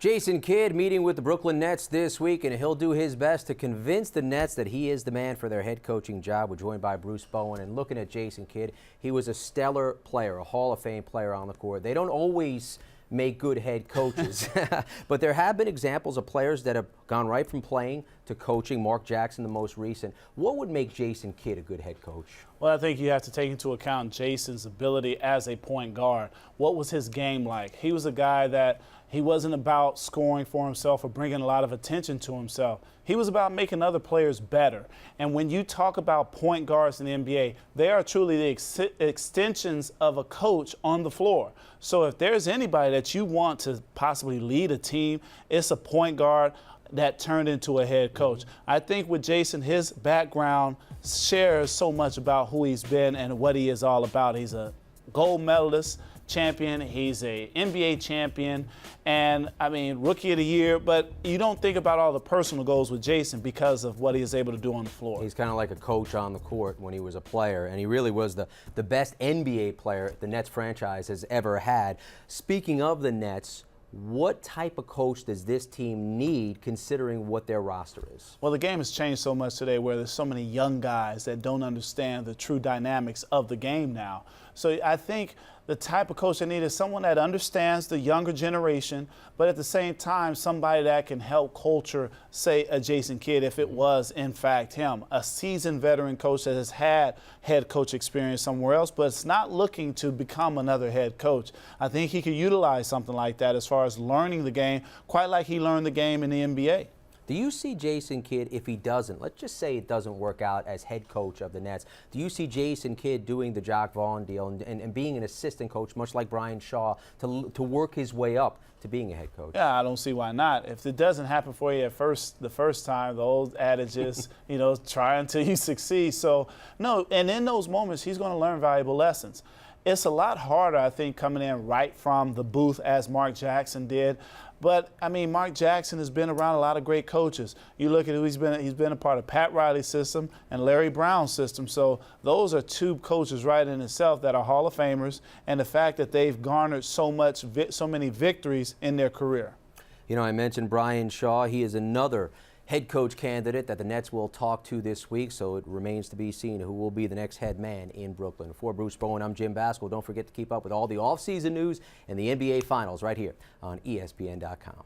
Jeyson Kidd meeting with the Brooklyn Nets this week, and he'll do his best to convince the Nets that he is the man for their head coaching job. We're joined by Bruce Bowen, and looking at Jeyson Kidd, he was a stellar player, a Hall of Fame player on the court. They don't always make good head coaches, but there have been examples of players that have gone right from playing to coaching. Mark Jackson, the most recent. What would make Jeyson Kidd a good head coach? Well, I think you have to take into account Jeyson's ability as a point guard. What was his game like? He was a guy that he wasn't about scoring for himself or bringing a lot of attention to himself. He was about making other players better. And when you talk about point guards in the NBA, they are truly the extensions of a coach on the floor. So if there's anybody that you want to possibly lead a team, it's a point guard that turned into a head coach. I think with Jeyson, his background shares so much about who he's been and what he is all about. He's a gold medalist champion, he's a NBA champion, and I mean rookie of the year, but you don't think about all the personal goals with Jeyson because of what he is able to do on the floor. He's kind of like a coach on the court when he was a player, and he really was the best NBA player the Nets franchise has ever had. Speaking of the Nets, what type of coach does this team need considering what their roster is? Well, the game has changed so much today where there's so many young guys that don't understand the true dynamics of the game now. So I think the type of coach they need is someone that understands the younger generation, but at the same time, somebody that can help culture, say, a Jeyson Kidd, if it was, in fact, him. A seasoned veteran coach that has had head coach experience somewhere else, but it's not looking to become another head coach. I think he could utilize something like that as far as learning the game, quite like he learned the game in the NBA. Do you see Jeyson Kidd, if he doesn't, let's just say it doesn't work out as head coach of the Nets, do you see Jeyson Kidd doing the Jacques Vaughn deal and being an assistant coach, much like Brian Shaw, to work his way up to being a head coach? Yeah, I don't see why not. If it doesn't happen for you the first time, the old adage is, try until you succeed. So, no, and in those moments, he's going to learn valuable lessons. It's a lot harder, I think, coming in right from the booth as Mark Jackson did. But, I mean, Mark Jackson has been around a lot of great coaches. You look at who he's been a part of Pat Riley's system and Larry Brown's system. So those are two coaches right in itself that are Hall of Famers, and the fact that they've garnered so many victories in their career. You know, I mentioned Brian Shaw. He is another head coach candidate that the Nets will talk to this week, so it remains to be seen who will be the next head man in Brooklyn. For Bruce Bowen, I'm Jim Baskell. Don't forget to keep up with all the offseason news and the NBA Finals right here on ESPN.com.